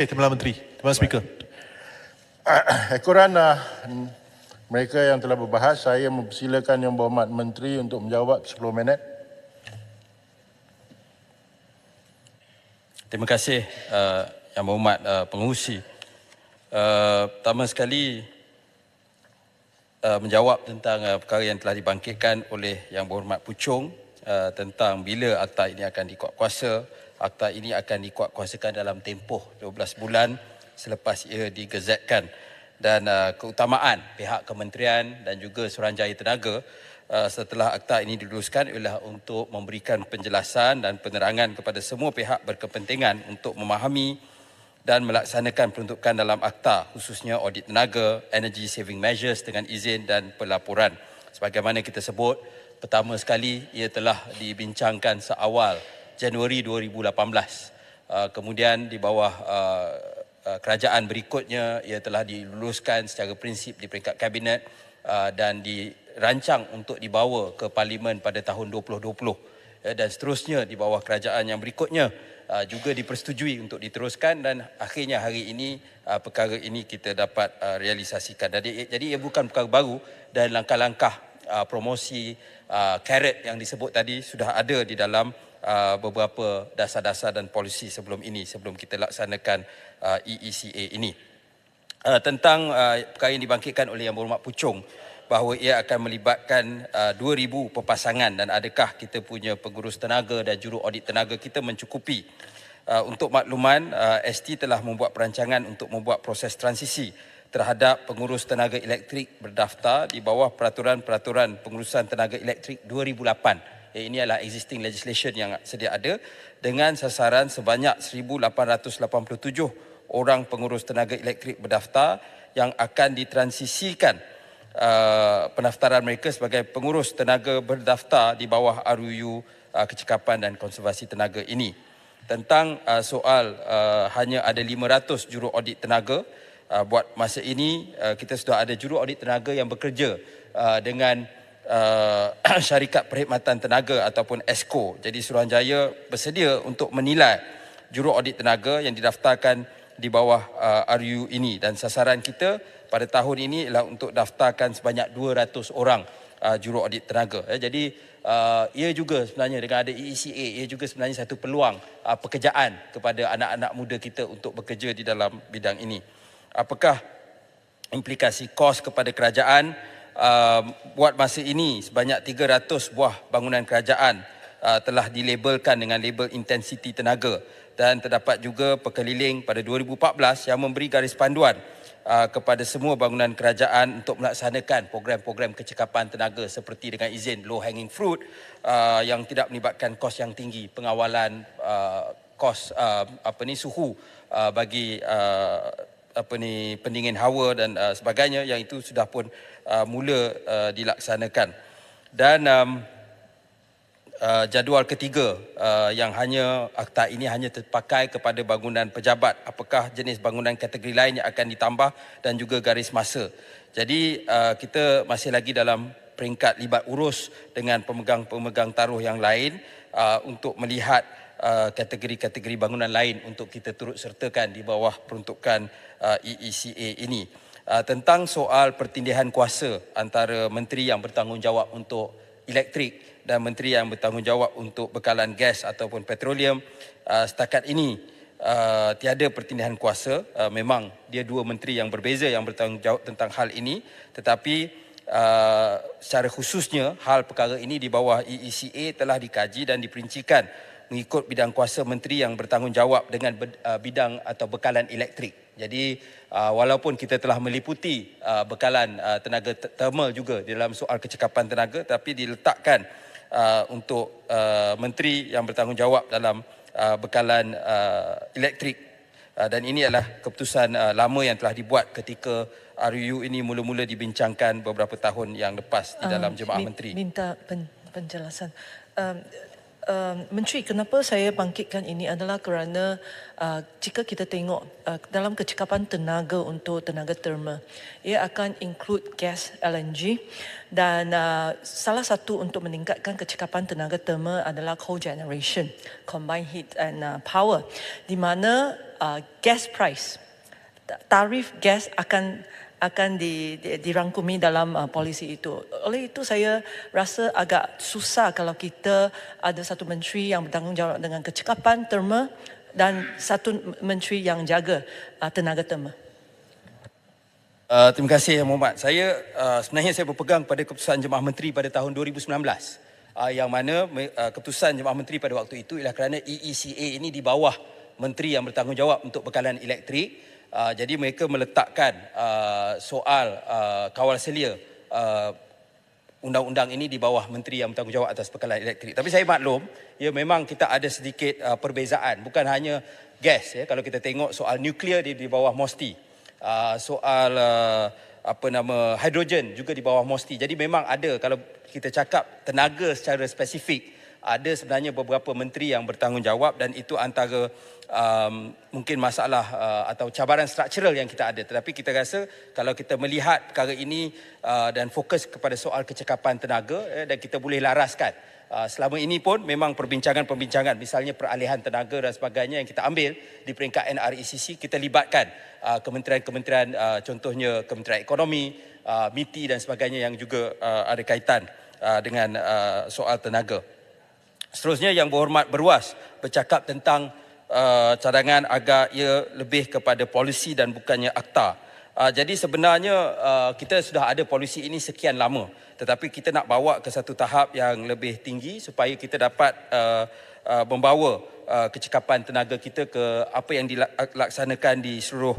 Timbalan Menteri. Timbalan Speaker. Ekoran mereka yang telah berbahas, saya mempersilakan Yang Berhormat Menteri untuk menjawab 10 minit. Terima kasih Yang Berhormat Pengerusi. Pertama sekali menjawab tentang perkara yang telah dibangkitkan oleh Yang Berhormat Puchong tentang bila akta ini akan dikuatkuasa. Akta ini akan dikuatkuasakan dalam tempoh 12 bulan selepas ia digezetkan. Dan keutamaan pihak kementerian dan juga Suruhanjaya Tenaga setelah akta ini diluluskan ialah untuk memberikan penjelasan dan penerangan kepada semua pihak berkepentingan untuk memahami dan melaksanakan peruntukan dalam akta, khususnya audit tenaga, energy saving measures dengan izin dan pelaporan. Sebagaimana kita sebut, pertama sekali ia telah dibincangkan seawal Januari 2018. Kemudian di bawah kerajaan berikutnya ia telah diluluskan secara prinsip di peringkat kabinet dan dirancang untuk dibawa ke parlimen pada tahun 2020 dan seterusnya di bawah kerajaan yang berikutnya juga dipersetujui untuk diteruskan dan akhirnya hari ini perkara ini kita dapat realisasikan. Jadi ia bukan perkara baru dan langkah-langkah promosi carrot yang disebut tadi sudah ada di dalam beberapa dasar-dasar dan polisi sebelum ini, sebelum kita laksanakan EECA ini. Tentang perkara yang dibangkitkan oleh Yang Berhormat Puchong bahawa ia akan melibatkan 2,000 perpasangan dan adakah kita punya pengurus tenaga dan juru audit tenaga kita mencukupi. Untuk makluman, ST telah membuat perancangan untuk membuat proses transisi terhadap pengurus tenaga elektrik berdaftar di bawah peraturan-peraturan pengurusan tenaga elektrik 2008. Ini adalah existing legislation yang sedia ada dengan sasaran sebanyak 1,887 orang pengurus tenaga elektrik berdaftar yang akan ditransisikan pendaftaran mereka sebagai pengurus tenaga berdaftar di bawah RUU Kecekapan dan Konservasi Tenaga ini. Tentang soal hanya ada 500 juru audit tenaga, buat masa ini kita sudah ada juru audit tenaga yang bekerja dengan syarikat perkhidmatan tenaga ataupun ESCO. Jadi Suruhanjaya bersedia untuk menilai juru audit tenaga yang didaftarkan di bawah RU ini dan sasaran kita pada tahun ini ialah untuk daftarkan sebanyak 200 orang juru audit tenaga. Jadi ia juga sebenarnya dengan ada EECA, ia juga sebenarnya satu peluang pekerjaan kepada anak-anak muda kita untuk bekerja di dalam bidang ini. Apakah implikasi kos kepada kerajaan? Buat masa ini sebanyak 300 buah bangunan kerajaan telah dilabelkan dengan label intensiti tenaga dan terdapat juga perkeliling pada 2014 yang memberi garis panduan kepada semua bangunan kerajaan untuk melaksanakan program-program kecekapan tenaga seperti dengan izin low hanging fruit yang tidak melibatkan kos yang tinggi, pengawalan kos suhu bagi pendingin hawa dan sebagainya yang itu sudah pun mula dilaksanakan. Dan jadual ketiga yang hanya akta ini hanya terpakai kepada bangunan pejabat. Apakah jenis bangunan kategori lain yang akan ditambah dan juga garis masa. Jadi kita masih lagi dalam peringkat libat urus dengan pemegang-pemegang taruh yang lain untuk melihat kategori-kategori bangunan lain untuk kita turut sertakan di bawah peruntukan EECA ini. Tentang soal pertindihan kuasa antara menteri yang bertanggungjawab untuk elektrik dan menteri yang bertanggungjawab untuk bekalan gas ataupun petroleum, setakat ini tiada pertindihan kuasa. Memang dia dua menteri yang berbeza yang bertanggungjawab tentang hal ini, tetapi secara khususnya hal perkara ini di bawah EECA telah dikaji dan diperincikan mengikut bidang kuasa menteri yang bertanggungjawab dengan bidang atau bekalan elektrik. Jadi walaupun kita telah meliputi bekalan tenaga thermal juga di dalam soal kecekapan tenaga, tapi diletakkan untuk menteri yang bertanggungjawab dalam bekalan elektrik. Dan ini adalah keputusan lama yang telah dibuat ketika RUU ini mula-mula dibincangkan beberapa tahun yang lepas di dalam Jemaah Menteri. Minta penjelasan. Menteri, kenapa saya bangkitkan ini adalah kerana jika kita tengok dalam kecekapan tenaga untuk tenaga terma, ia akan include gas LNG dan salah satu untuk meningkatkan kecekapan tenaga terma adalah cogeneration, combined heat and power, di mana gas price, tarif gas akan dirangkumi dalam polisi itu. Oleh itu saya rasa agak susah kalau kita ada satu menteri yang bertanggungjawab dengan kecekapan terma dan satu menteri yang jaga tenaga terma. Terima kasih Yang Mohd. Sebenarnya saya berpegang pada keputusan Jemaah Menteri pada tahun 2019. Yang mana keputusan Jemaah Menteri pada waktu itu ialah kerana EECA ini di bawah menteri yang bertanggungjawab untuk bekalan elektrik. Jadi mereka meletakkan soal kawal selia undang-undang ini di bawah menteri yang bertanggungjawab atas bekalan elektrik. Tapi saya maklum, ya memang kita ada sedikit perbezaan. Bukan hanya gas, ya. Kalau kita tengok soal nuklear di bawah MOSTI, soal hidrogen juga di bawah MOSTI. Jadi memang ada, kalau kita cakap tenaga secara spesifik, ada sebenarnya beberapa menteri yang bertanggungjawab dan itu antara mungkin masalah atau cabaran struktural yang kita ada. Tetapi kita rasa kalau kita melihat perkara ini dan fokus kepada soal kecekapan tenaga, dan kita boleh laraskan. Selama ini pun memang perbincangan-perbincangan, misalnya peralihan tenaga dan sebagainya yang kita ambil di peringkat NRECC, kita libatkan kementerian-kementerian, contohnya Kementerian Ekonomi, MITI dan sebagainya yang juga ada kaitan dengan soal tenaga. Seterusnya Yang Berhormat Berwas bercakap tentang cadangan agar ia lebih kepada polisi dan bukannya akta. Jadi sebenarnya kita sudah ada polisi ini sekian lama, tetapi kita nak bawa ke satu tahap yang lebih tinggi supaya kita dapat membawa kecekapan tenaga kita ke apa yang dilaksanakan di seluruh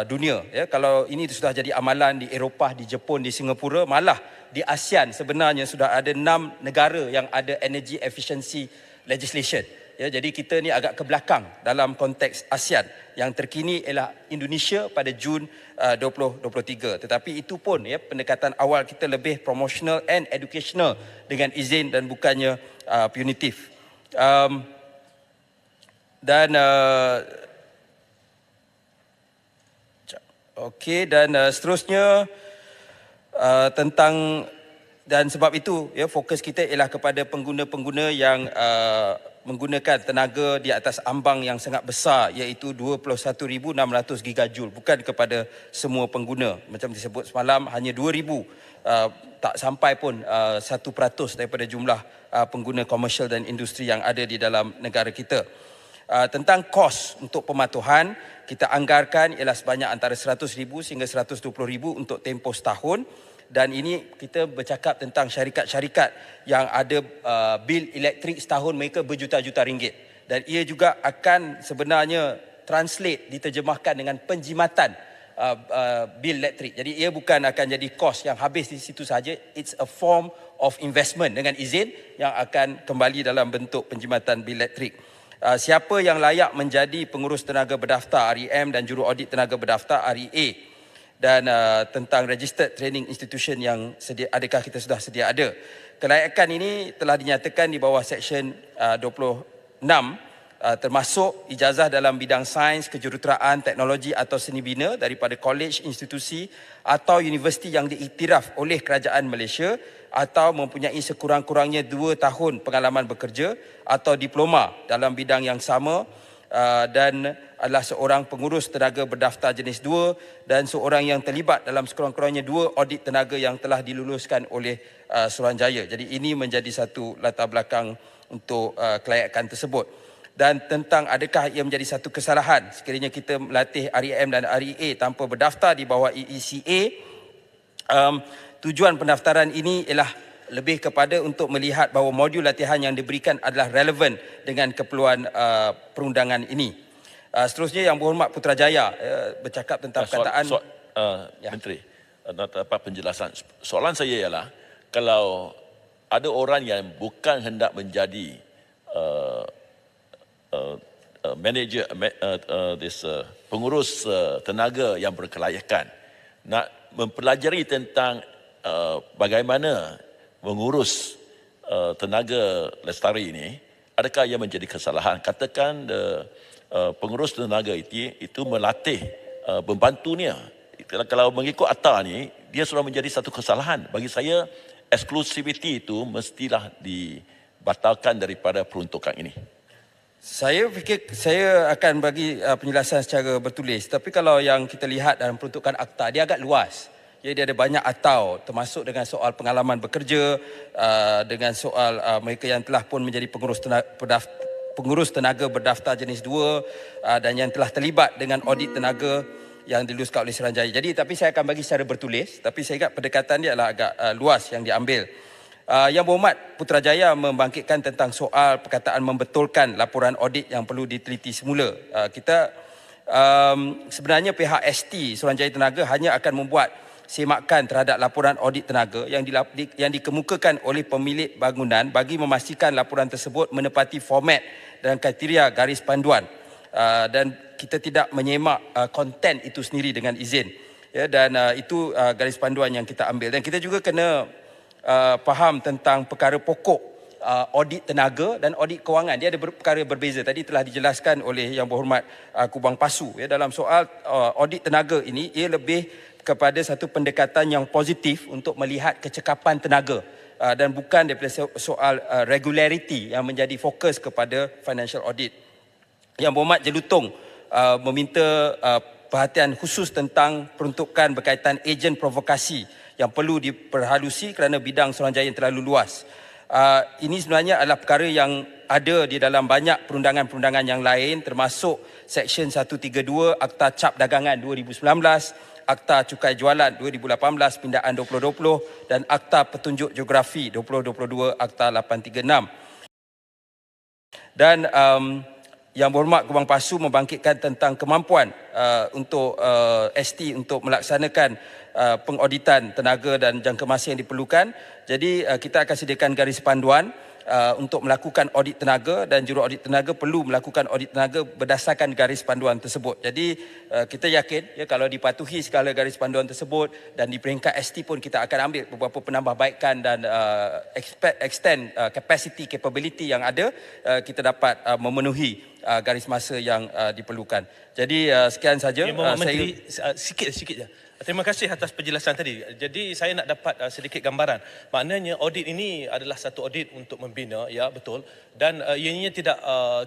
dunia. Ya, kalau ini sudah jadi amalan di Eropah, di Jepun, di Singapura, malah di ASEAN sebenarnya sudah ada 6 negara yang ada energy efficiency legislation. Ya, jadi kita ni agak ke belakang dalam konteks ASEAN. Yang terkini ialah Indonesia pada Jun 2023. Tetapi itu pun, ya, pendekatan awal kita lebih promotional and educational dengan izin dan bukannya punitif. Dan seterusnya tentang, dan sebab itu, ya, fokus kita ialah kepada pengguna-pengguna yang menggunakan tenaga di atas ambang yang sangat besar, iaitu 21,600 gigajoule, bukan kepada semua pengguna. Macam disebut semalam, hanya 2,000, tak sampai pun 1% daripada jumlah pengguna komersial dan industri yang ada di dalam negara kita. Tentang kos untuk pematuhan, kita anggarkan ialah sebanyak antara 100,000 sehingga 120,000 untuk tempoh setahun. Dan ini kita bercakap tentang syarikat-syarikat yang ada bil elektrik setahun mereka berjuta-juta ringgit. Dan ia juga akan sebenarnya diterjemahkan dengan penjimatan bil elektrik. Jadi ia bukan akan jadi kos yang habis di situ saja. It's a form of investment dengan izin yang akan kembali dalam bentuk penjimatan bil elektrik. Siapa yang layak menjadi pengurus tenaga berdaftar REM dan juru audit tenaga berdaftar REA, dan tentang registered training institution yang adakah kita sudah sedia ada. Kelayakan ini telah dinyatakan di bawah Seksyen 26, termasuk ijazah dalam bidang sains, kejuruteraan, teknologi atau seni bina daripada kolej, institusi atau universiti yang diiktiraf oleh Kerajaan Malaysia atau mempunyai sekurang-kurangnya 2 tahun pengalaman bekerja atau diploma dalam bidang yang sama, dan adalah seorang pengurus tenaga berdaftar jenis 2 dan seorang yang terlibat dalam sekurang-kurangnya 2 audit tenaga yang telah diluluskan oleh Suruhanjaya. Jadi ini menjadi satu latar belakang untuk kelayakan tersebut. Dan tentang adakah ia menjadi satu kesalahan sekiranya kita melatih REM dan REA tanpa berdaftar di bawah EECA. Tujuan pendaftaran ini ialah lebih kepada untuk melihat bahawa modul latihan yang diberikan adalah relevan dengan keperluan perundangan ini. Seterusnya Yang Berhormat Putrajaya bercakap tentang perkataan Menteri, nak dapat penjelasan. Soalan saya ialah, kalau ada orang yang bukan hendak menjadi manager, pengurus tenaga yang berkelayakan, nak mempelajari tentang bagaimana mengurus tenaga lestari ini, adakah ia menjadi kesalahan? Katakan pengurus tenaga itu melatih pembantunya. Kalau mengikut akta ni, dia sudah menjadi satu kesalahan. Bagi saya, eksklusiviti itu mestilah dibatalkan daripada peruntukan ini. Saya fikir saya akan bagi penjelasan secara bertulis. Tapi kalau yang kita lihat dalam peruntukan akta, dia agak luas. Jadi ada banyak atau, termasuk dengan soal pengalaman bekerja, dengan soal mereka yang telah pun menjadi pengurus tenaga berdaftar jenis 2 dan yang telah terlibat dengan audit tenaga yang diluluskan oleh Suruhanjaya. Jadi tapi saya akan bagi secara bertulis, tapi saya ingat pendekatan dia adalah agak luas yang diambil. Yang Berhormat Putrajaya membangkitkan tentang soal perkataan membetulkan laporan audit yang perlu diteliti semula. Sebenarnya pihak ST Suruhanjaya Tenaga hanya akan membuat semakan terhadap laporan audit tenaga yang dikemukakan oleh pemilik bangunan bagi memastikan laporan tersebut menepati format dan kriteria garis panduan. Dan kita tidak menyemak konten itu sendiri dengan izin. Ya, dan itu garis panduan yang kita ambil. Dan kita juga kena faham tentang perkara pokok audit tenaga dan audit kewangan. Dia ada perkara berbeza. Tadi telah dijelaskan oleh Yang Berhormat Kubang Pasu. Ya, dalam soal audit tenaga ini, ia lebih kepada satu pendekatan yang positif untuk melihat kecekapan tenaga dan bukan daripada soal regularity yang menjadi fokus kepada financial audit. Yang Berhormat Jelutong meminta perhatian khusus tentang peruntukan berkaitan ejen provokasi yang perlu diperhalusi kerana bidang Suruhanjaya yang terlalu luas. Ini sebenarnya adalah perkara yang ada di dalam banyak perundangan-perundangan yang lain, termasuk Seksyen 132 Akta Cap Dagangan 2019, Akta Cukai Jualan 2018 Pindaan 2020 dan Akta Petunjuk Geografi 2022 Akta 836. Dan Yang Berhormat Kubang Pasu membangkitkan tentang kemampuan untuk ST untuk melaksanakan pengauditan tenaga dan jangka masa yang diperlukan. Jadi kita akan sediakan garis panduan untuk melakukan audit tenaga dan juru audit tenaga perlu melakukan audit tenaga berdasarkan garis panduan tersebut. Jadi kita yakin ya, kalau dipatuhi segala garis panduan tersebut dan di peringkat ST pun kita akan ambil beberapa penambahbaikan dan extend capacity capability yang ada, kita dapat memenuhi garis masa yang diperlukan. Jadi sekian saja. Menteri, sikit je. Terima kasih atas penjelasan tadi. Jadi saya nak dapat sedikit gambaran. Maknanya audit ini adalah satu audit untuk membina, ya betul. Dan ianya tidak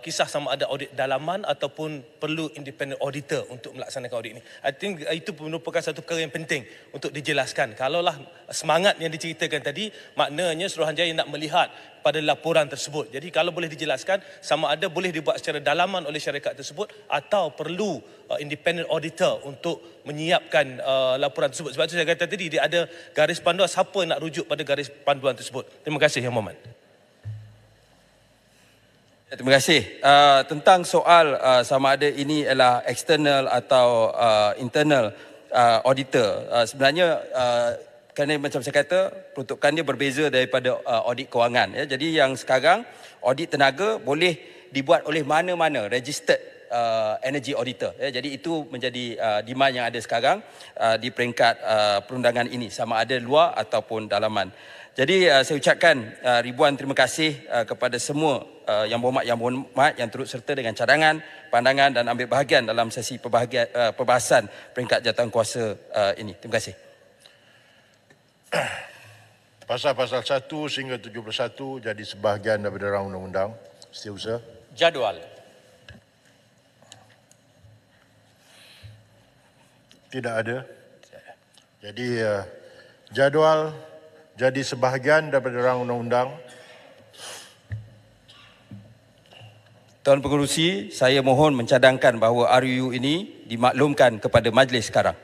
kisah sama ada audit dalaman ataupun perlu independent auditor untuk melaksanakan audit ini. I think itu merupakan satu perkara yang penting untuk dijelaskan. Kalaulah semangat yang diceritakan tadi, maknanya Suruhanjaya nak melihat pada laporan tersebut. Jadi kalau boleh dijelaskan sama ada boleh dibuat secara dalaman oleh syarikat tersebut atau perlu independent auditor untuk menyiapkan laporan tersebut. Sebab itu saya kata tadi dia ada garis panduan, siapa nak rujuk pada garis panduan tersebut. Terima kasih Yang Berhormat. Terima kasih. Tentang soal sama ada ini adalah external atau internal auditor, sebenarnya kerana macam saya kata, peruntukan dia berbeza daripada audit kewangan. Ya. Jadi yang sekarang, audit tenaga boleh dibuat oleh mana-mana registered energy auditor. Ya. Jadi itu menjadi demand yang ada sekarang di peringkat perundangan ini, sama ada luar ataupun dalaman. Jadi saya ucapkan ribuan terima kasih kepada semua Yang Berhormat yang turut serta dengan cadangan, pandangan dan ambil bahagian dalam sesi perbahasan peringkat jawatankuasa ini. Terima kasih. Pasal-pasal 1 sehingga 71 jadi sebahagian daripada rang undang-undang. Setiausaha. Jadual. Tidak ada. Jadi jadual jadi sebahagian daripada rang undang-undang. Tuan Pengerusi, saya mohon mencadangkan bahawa RUU ini dimaklumkan kepada majlis sekarang.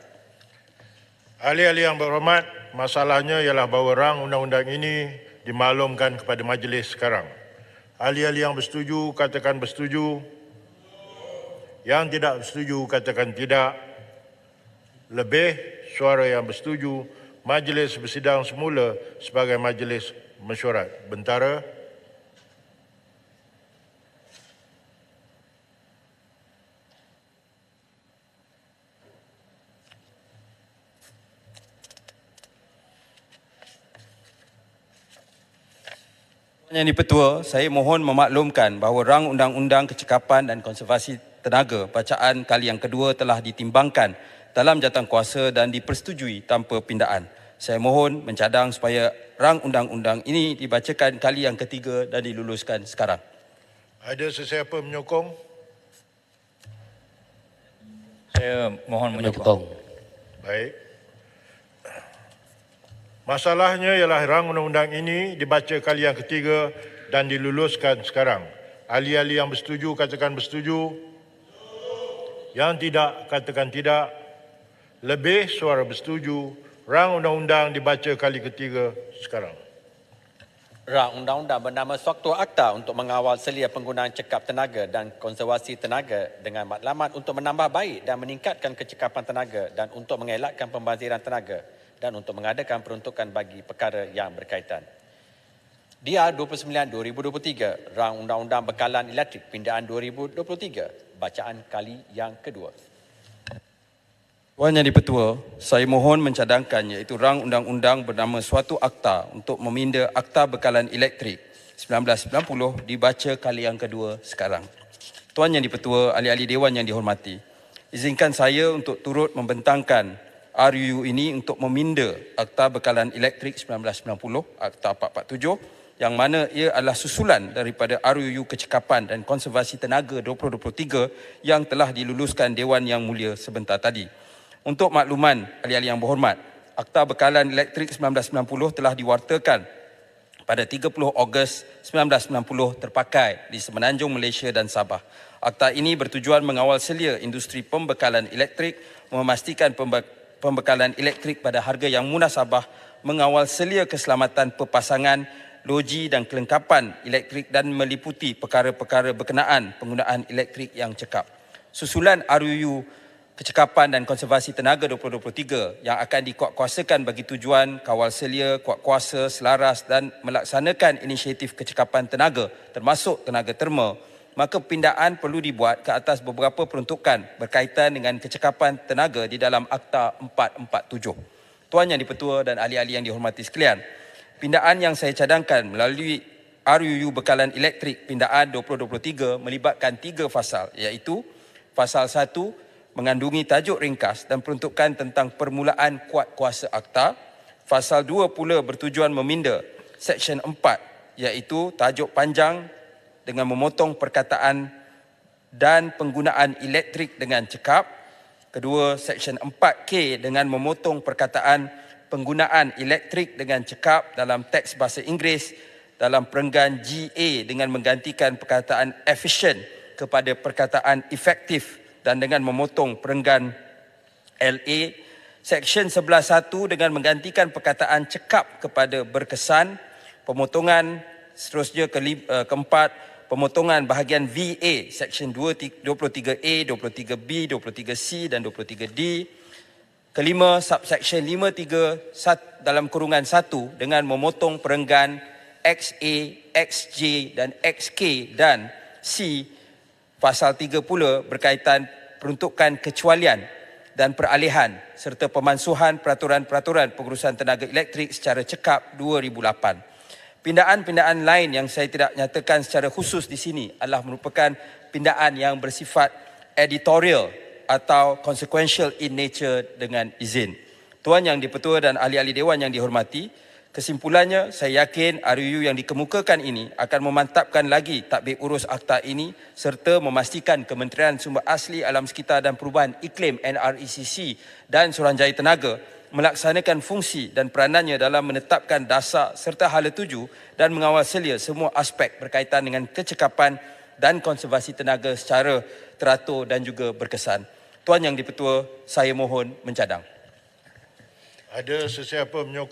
Ahli-ahli yang berhormat, masalahnya ialah bahawa rang undang-undang ini dimaklumkan kepada majlis sekarang. Ahli-ahli yang bersetuju, katakan bersetuju. Yang tidak bersetuju, katakan tidak. Lebih suara yang bersetuju, majlis bersidang semula sebagai majlis mesyuarat. Bentara. Yang di-Pertua, saya mohon memaklumkan bahawa rang Undang-Undang Kecekapan dan Konservasi Tenaga bacaan kali yang kedua telah ditimbangkan dalam jawatankuasa dan dipersetujui tanpa pindaan. Saya mohon mencadang supaya rang undang-undang ini dibacakan kali yang ketiga dan diluluskan sekarang. Ada sesiapa menyokong? Saya mohon menyokong. Baik. Masalahnya ialah rang undang-undang ini dibaca kali yang ketiga dan diluluskan sekarang. Ahli-ahli yang bersetuju katakan bersetuju. Yang tidak katakan tidak. Lebih suara bersetuju. Rang undang-undang dibaca kali ketiga sekarang. Rang undang-undang bernama Suatu Akta untuk mengawal selia penggunaan cekap tenaga dan konservasi tenaga dengan matlamat untuk menambah baik dan meningkatkan kecekapan tenaga dan untuk mengelakkan pembaziran tenaga dan untuk mengadakan peruntukan bagi perkara yang berkaitan. DR 29/2023, Rang Undang-Undang Bekalan Elektrik Pindaan 2023, bacaan kali yang kedua. Tuan Yang di-Pertua, saya mohon mencadangkan iaitu rang undang-undang bernama Suatu Akta untuk meminda Akta Bekalan Elektrik 1990 dibaca kali yang kedua sekarang. Tuan Yang di-Pertua, ahli-ahli Dewan yang dihormati, izinkan saya untuk turut membentangkan RUU ini untuk meminda Akta Bekalan Elektrik 1990, Akta 447, yang mana ia adalah susulan daripada RUU Kecekapan dan Konservasi Tenaga 2023 yang telah diluluskan Dewan Yang Mulia sebentar tadi. Untuk makluman ahli-ahli yang berhormat, Akta Bekalan Elektrik 1990 telah diwartakan pada 30 Ogos 1990 terpakai di Semenanjung Malaysia dan Sabah. Akta ini bertujuan mengawal selia industri pembekalan elektrik, memastikan pembekalan elektrik pada harga yang munasabah, mengawal selia keselamatan pepasangan, loji dan kelengkapan elektrik dan meliputi perkara-perkara berkenaan penggunaan elektrik yang cekap. Susulan RUU Kecekapan dan Konservasi Tenaga 2023 yang akan dikuatkuasakan bagi tujuan kawal selia, kuatkuasa, selaras dan melaksanakan inisiatif kecekapan tenaga termasuk tenaga terma, maka pindaan perlu dibuat ke atas beberapa peruntukan berkaitan dengan kecekapan tenaga di dalam Akta 447. Tuan Yang di-Pertua dan ahli-ahli yang dihormati sekalian, pindaan yang saya cadangkan melalui RUU Bekalan Elektrik Pindaan 2023 melibatkan 3 fasal, iaitu Fasal 1 mengandungi tajuk ringkas dan peruntukan tentang permulaan kuat kuasa akta. Fasal 2 pula bertujuan meminda Seksyen 4 iaitu tajuk panjang dengan memotong perkataan dan penggunaan elektrik dengan cekap. Kedua, Seksyen 4K dengan memotong perkataan penggunaan elektrik dengan cekap dalam teks bahasa Inggeris dalam perenggan GA dengan menggantikan perkataan efficient kepada perkataan efektif dan dengan memotong perenggan LA. Seksyen 11.1 dengan menggantikan perkataan cekap kepada berkesan. Pemotongan seterusnya keempat, pemotongan bahagian VA, Seksyen 23A, 23B, 23C dan 23D. Kelima, subsection 53 dalam kurungan 1 dengan memotong perenggan XA, XJ dan XK, dan C, Pasal 3 pula berkaitan peruntukan kecualian dan peralihan serta pemansuhan peraturan-peraturan pengurusan tenaga elektrik secara cekap 2008. Pindaan-pindaan lain yang saya tidak nyatakan secara khusus di sini adalah merupakan pindaan yang bersifat editorial atau consequential in nature dengan izin. Tuan Yang di-Pertua dan ahli-ahli Dewan yang dihormati, kesimpulannya, saya yakin RUU yang dikemukakan ini akan memantapkan lagi tadbir urus akta ini serta memastikan Kementerian Sumber Asli Alam Sekitar dan Perubahan Iklim NRECC dan Suruhanjaya Tenaga melaksanakan fungsi dan peranannya dalam menetapkan dasar serta hala tuju dan mengawal selia semua aspek berkaitan dengan kecekapan dan konservasi tenaga secara teratur dan juga berkesan. Tuan Yang di-Pertua, saya mohon mencadang. Ada sesiapa menyokong